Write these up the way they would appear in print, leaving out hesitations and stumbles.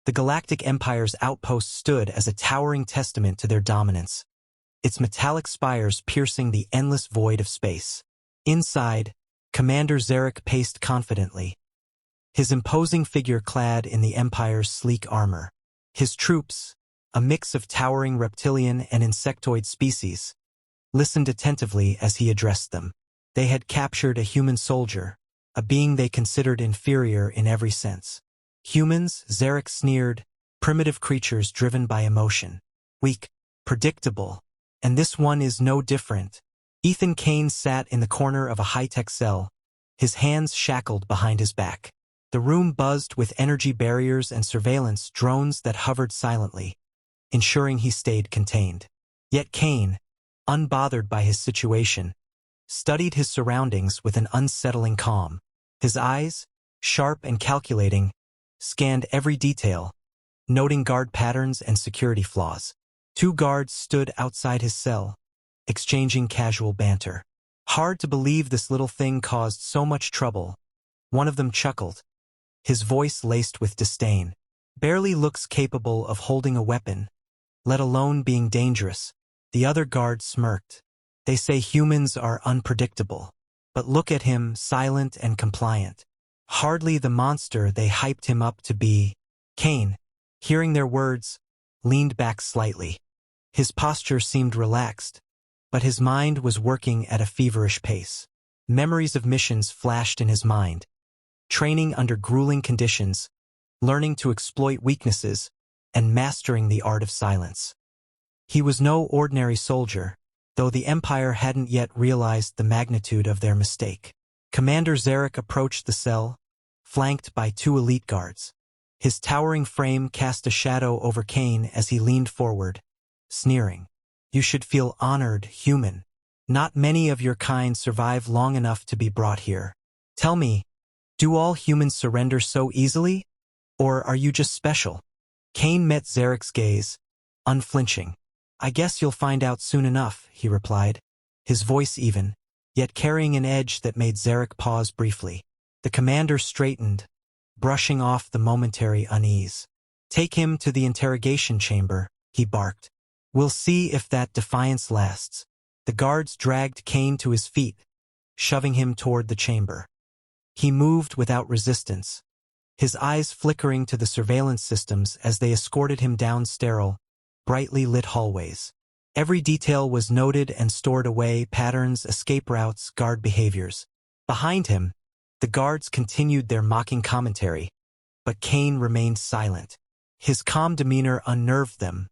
The Galactic Empire's outpost stood as a towering testament to their dominance, its metallic spires piercing the endless void of space. Inside, Commander Zarek paced confidently, his imposing figure clad in the Empire's sleek armor. His troops, a mix of towering reptilian and insectoid species, listened attentively as he addressed them. They had captured a human soldier, a being they considered inferior in every sense. Humans, Zarek sneered, primitive creatures driven by emotion. Weak, predictable, and this one is no different. Kane sat in the corner of a high-tech cell, his hands shackled behind his back. The room buzzed with energy barriers and surveillance drones that hovered silently, ensuring he stayed contained. Yet Kane, unbothered by his situation, studied his surroundings with an unsettling calm. His eyes, sharp and calculating, scanned every detail, noting guard patterns and security flaws. 2 guards stood outside his cell, exchanging casual banter. Hard to believe this little thing caused so much trouble. One of them chuckled, his voice laced with disdain. Barely looks capable of holding a weapon, let alone being dangerous. The other guard smirked. They say humans are unpredictable. But look at him, silent and compliant. Hardly the monster they hyped him up to be. Kane, hearing their words, leaned back slightly. His posture seemed relaxed, but his mind was working at a feverish pace. Memories of missions flashed in his mind. Training under grueling conditions, learning to exploit weaknesses, and mastering the art of silence. He was no ordinary soldier, though the Empire hadn't yet realized the magnitude of their mistake. Commander Zarek approached the cell, flanked by 2 elite guards. His towering frame cast a shadow over Kane as he leaned forward, sneering. You should feel honored, human. Not many of your kind survive long enough to be brought here. Tell me, do all humans surrender so easily? Or are you just special? Kane met Zarek's gaze, unflinching. I guess you'll find out soon enough, he replied, his voice even, yet carrying an edge that made Zarek pause briefly. The commander straightened, brushing off the momentary unease. Take him to the interrogation chamber, he barked. We'll see if that defiance lasts. The guards dragged Kane to his feet, shoving him toward the chamber. He moved without resistance, his eyes flickering to the surveillance systems as they escorted him down sterile, brightly lit hallways. Every detail was noted and stored away: patterns, escape routes, guard behaviors. Behind him, the guards continued their mocking commentary, but Kane remained silent. His calm demeanor unnerved them,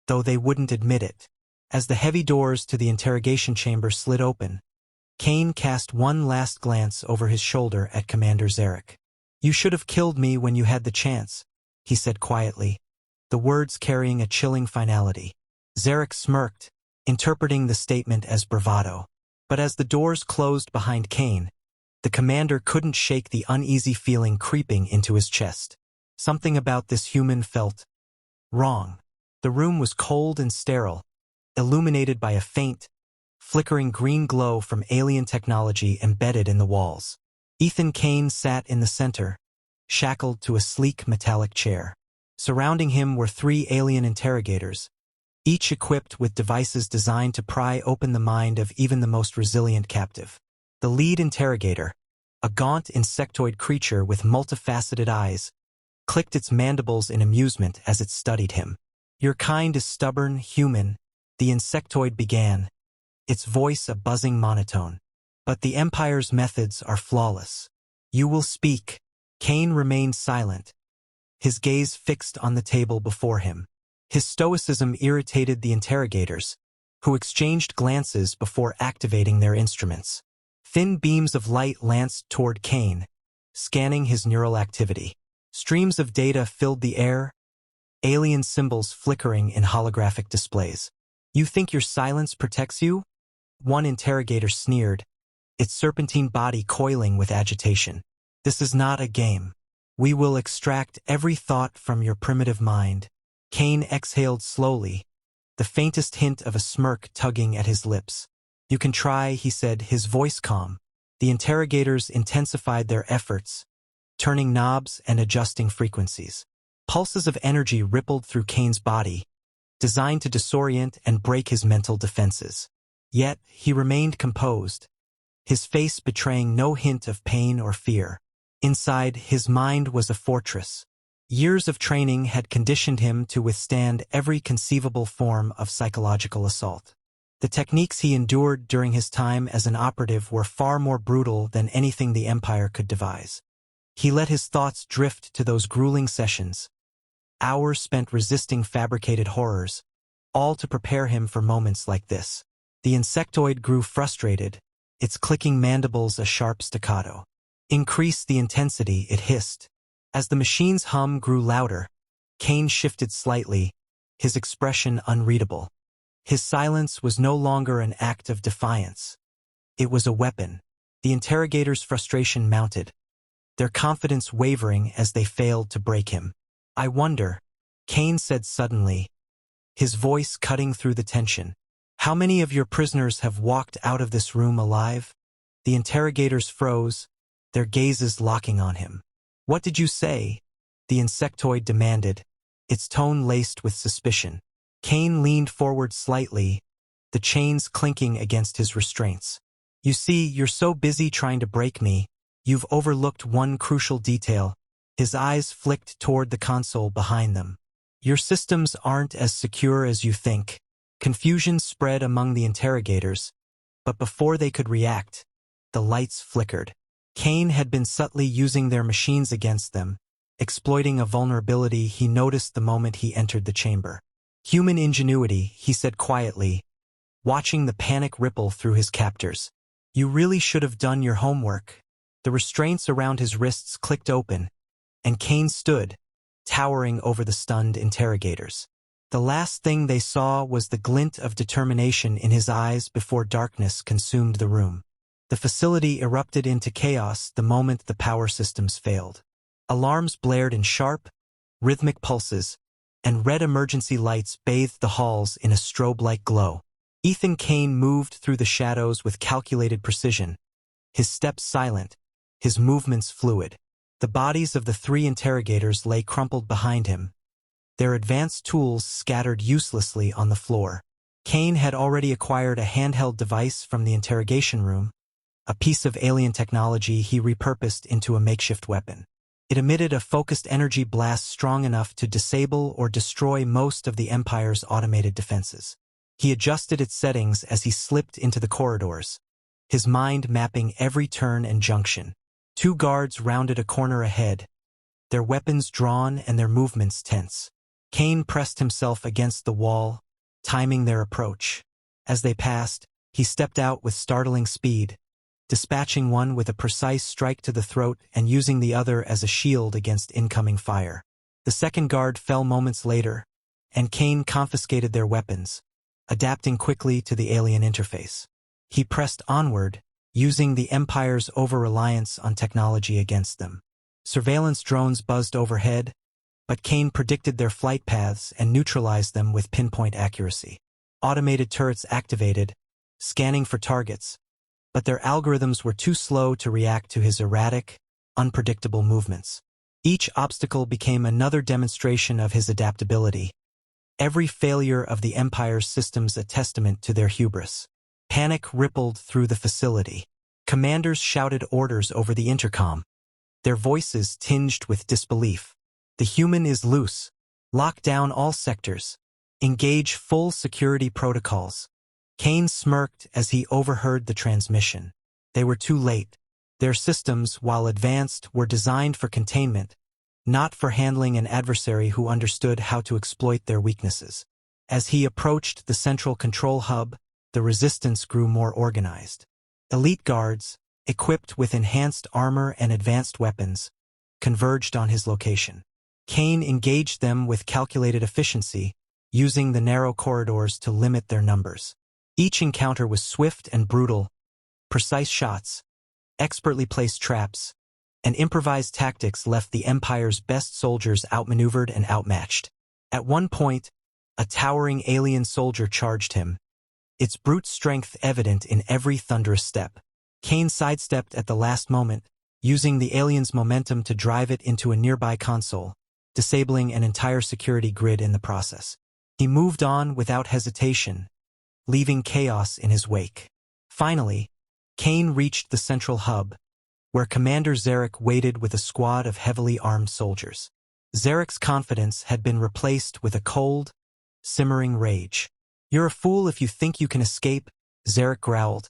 though they wouldn't admit it. As the heavy doors to the interrogation chamber slid open, Kane cast one last glance over his shoulder at Commander Zarek. You should have killed me when you had the chance, he said quietly, the words carrying a chilling finality. Zarek smirked, interpreting the statement as bravado. But as the doors closed behind Kane, the commander couldn't shake the uneasy feeling creeping into his chest. Something about this human felt wrong. The room was cold and sterile, illuminated by a faint, flickering green glow from alien technology embedded in the walls. Kane sat in the center, shackled to a sleek metallic chair. Surrounding him were 3 alien interrogators, each equipped with devices designed to pry open the mind of even the most resilient captive. The lead interrogator, a gaunt insectoid creature with multifaceted eyes, clicked its mandibles in amusement as it studied him. Your kind is stubborn, human, the insectoid began, its voice a buzzing monotone. But the Empire's methods are flawless. You will speak. Kane remained silent, his gaze fixed on the table before him. His stoicism irritated the interrogators, who exchanged glances before activating their instruments. Thin beams of light lanced toward Kane, scanning his neural activity. Streams of data filled the air, alien symbols flickering in holographic displays. You think your silence protects you? One interrogator sneered, its serpentine body coiling with agitation. This is not a game. We will extract every thought from your primitive mind. Kane exhaled slowly, the faintest hint of a smirk tugging at his lips. You can try, he said, his voice calm. The interrogators intensified their efforts, turning knobs and adjusting frequencies. Pulses of energy rippled through Kane's body, designed to disorient and break his mental defenses. Yet, he remained composed, his face betraying no hint of pain or fear. Inside, his mind was a fortress. Years of training had conditioned him to withstand every conceivable form of psychological assault. The techniques he endured during his time as an operative were far more brutal than anything the Empire could devise. He let his thoughts drift to those grueling sessions, hours spent resisting fabricated horrors, all to prepare him for moments like this. The insectoid grew frustrated, its clicking mandibles a sharp staccato. Increased the intensity, it hissed. As the machine's hum grew louder, Kane shifted slightly, his expression unreadable. His silence was no longer an act of defiance. It was a weapon. The interrogators' frustration mounted, their confidence wavering as they failed to break him. "I wonder," Kane said suddenly, his voice cutting through the tension. "How many of your prisoners have walked out of this room alive?" The interrogators froze, their gazes locking on him. "What did you say?" the insectoid demanded, its tone laced with suspicion. Kane leaned forward slightly, the chains clinking against his restraints. "You see, you're so busy trying to break me, you've overlooked one crucial detail." His eyes flicked toward the console behind them. "Your systems aren't as secure as you think." Confusion spread among the interrogators, but before they could react, the lights flickered. Kane had been subtly using their machines against them, exploiting a vulnerability he noticed the moment he entered the chamber. "Human ingenuity," he said quietly, watching the panic ripple through his captors. "You really should have done your homework." The restraints around his wrists clicked open, and Kane stood, towering over the stunned interrogators. The last thing they saw was the glint of determination in his eyes before darkness consumed the room. The facility erupted into chaos the moment the power systems failed. Alarms blared in sharp, rhythmic pulses, and red emergency lights bathed the halls in a strobe-like glow. Ethan Kane moved through the shadows with calculated precision, his steps silent, his movements fluid. The bodies of the three interrogators lay crumpled behind him, their advanced tools scattered uselessly on the floor. Kane had already acquired a handheld device from the interrogation room, a piece of alien technology he repurposed into a makeshift weapon. It emitted a focused energy blast strong enough to disable or destroy most of the Empire's automated defenses. He adjusted its settings as he slipped into the corridors, his mind mapping every turn and junction. Two guards rounded a corner ahead, their weapons drawn and their movements tense. Kane pressed himself against the wall, timing their approach. As they passed, he stepped out with startling speed, dispatching one with a precise strike to the throat and using the other as a shield against incoming fire. The second guard fell moments later, and Kane confiscated their weapons, adapting quickly to the alien interface. He pressed onward, using the Empire's over-reliance on technology against them. Surveillance drones buzzed overhead, but Kane predicted their flight paths and neutralized them with pinpoint accuracy. Automated turrets activated, scanning for targets, but their algorithms were too slow to react to his erratic, unpredictable movements. Each obstacle became another demonstration of his adaptability, every failure of the Empire's systems a testament to their hubris. Panic rippled through the facility. Commanders shouted orders over the intercom, their voices tinged with disbelief. "The human is loose. Lock down all sectors. Engage full security protocols." Kane smirked as he overheard the transmission. They were too late. Their systems, while advanced, were designed for containment, not for handling an adversary who understood how to exploit their weaknesses. As he approached the central control hub, the resistance grew more organized. Elite guards, equipped with enhanced armor and advanced weapons, converged on his location. Kane engaged them with calculated efficiency, using the narrow corridors to limit their numbers. Each encounter was swift and brutal, precise shots, expertly placed traps, and improvised tactics left the Empire's best soldiers outmaneuvered and outmatched. At one point, a towering alien soldier charged him, its brute strength evident in every thunderous step. Kane sidestepped at the last moment, using the alien's momentum to drive it into a nearby console. disabling an entire security grid in the process. He moved on without hesitation, leaving chaos in his wake. Finally, Kane reached the central hub, where Commander Zarek waited with a squad of heavily armed soldiers. Zarek's confidence had been replaced with a cold, simmering rage. "You're a fool if you think you can escape," Zarek growled,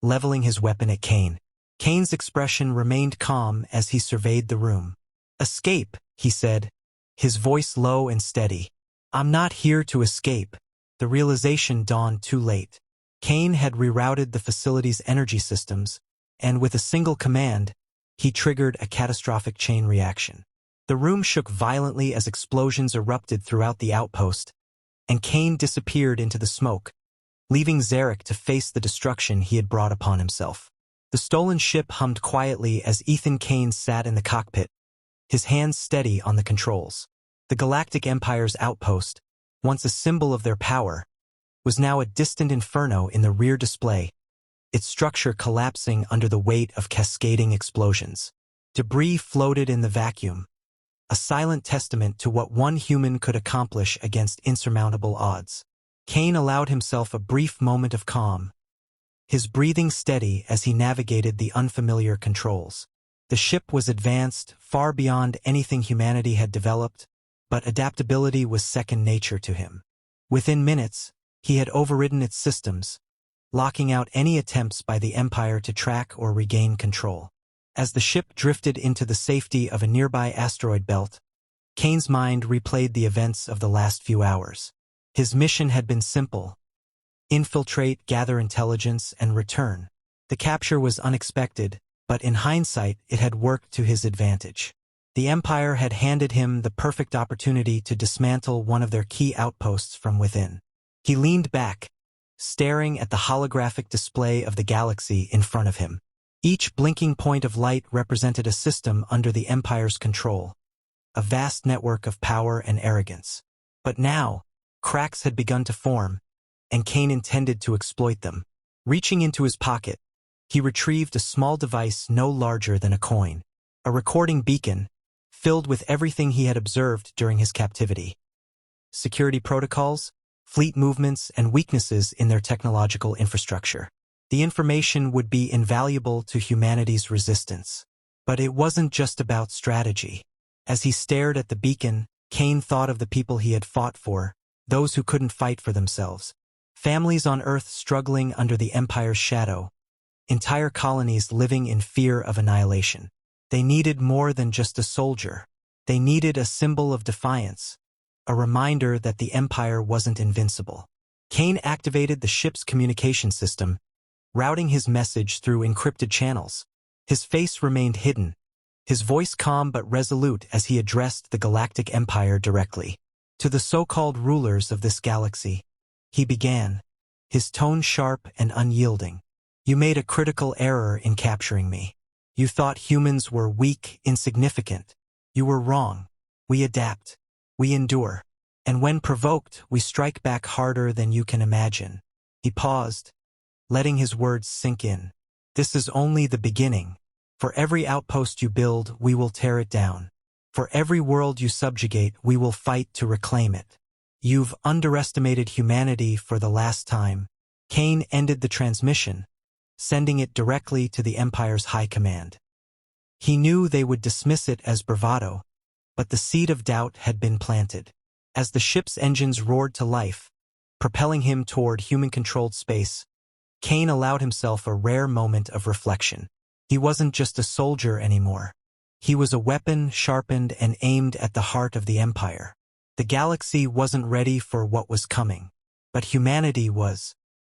leveling his weapon at Kane. Kane's expression remained calm as he surveyed the room. "Escape," he said, his voice low and steady. "I'm not here to escape." The realization dawned too late. Kane had rerouted the facility's energy systems, and with a single command, he triggered a catastrophic chain reaction. The room shook violently as explosions erupted throughout the outpost, and Kane disappeared into the smoke, leaving Zarek to face the destruction he had brought upon himself. The stolen ship hummed quietly as Ethan Kane sat in the cockpit, his hands steady on the controls. The Galactic Empire's outpost, once a symbol of their power, was now a distant inferno in the rear display, its structure collapsing under the weight of cascading explosions. Debris floated in the vacuum, a silent testament to what one human could accomplish against insurmountable odds. Kane allowed himself a brief moment of calm, his breathing steady as he navigated the unfamiliar controls. The ship was advanced, far beyond anything humanity had developed, but adaptability was second nature to him. Within minutes, he had overridden its systems, locking out any attempts by the Empire to track or regain control. As the ship drifted into the safety of a nearby asteroid belt, Kane's mind replayed the events of the last few hours. His mission had been simple: infiltrate, gather intelligence, and return. The capture was unexpected, but in hindsight it had worked to his advantage. The Empire had handed him the perfect opportunity to dismantle one of their key outposts from within. He leaned back, staring at the holographic display of the galaxy in front of him. Each blinking point of light represented a system under the Empire's control, a vast network of power and arrogance. But now, cracks had begun to form, and Kane intended to exploit them. Reaching into his pocket, he retrieved a small device no larger than a coin, a recording beacon, filled with everything he had observed during his captivity. Security protocols, fleet movements, and weaknesses in their technological infrastructure. The information would be invaluable to humanity's resistance. But it wasn't just about strategy. As he stared at the beacon, Kane thought of the people he had fought for, those who couldn't fight for themselves. Families on Earth struggling under the Empire's shadow, entire colonies living in fear of annihilation. They needed more than just a soldier. They needed a symbol of defiance, a reminder that the Empire wasn't invincible. Kane activated the ship's communication system, routing his message through encrypted channels. His face remained hidden, his voice calm but resolute as he addressed the Galactic Empire directly. To the so-called rulers of this galaxy, he began, his tone sharp and unyielding. "You made a critical error in capturing me. You thought humans were weak, insignificant. You were wrong. We adapt. We endure. And when provoked, we strike back harder than you can imagine." He paused, letting his words sink in. "This is only the beginning. For every outpost you build, we will tear it down. For every world you subjugate, we will fight to reclaim it. You've underestimated humanity for the last time." Kane ended the transmission, sending it directly to the Empire's high command. He knew they would dismiss it as bravado, but the seed of doubt had been planted. As the ship's engines roared to life, propelling him toward human-controlled space, Kane allowed himself a rare moment of reflection. He wasn't just a soldier anymore. He was a weapon sharpened and aimed at the heart of the Empire. The galaxy wasn't ready for what was coming, but humanity was.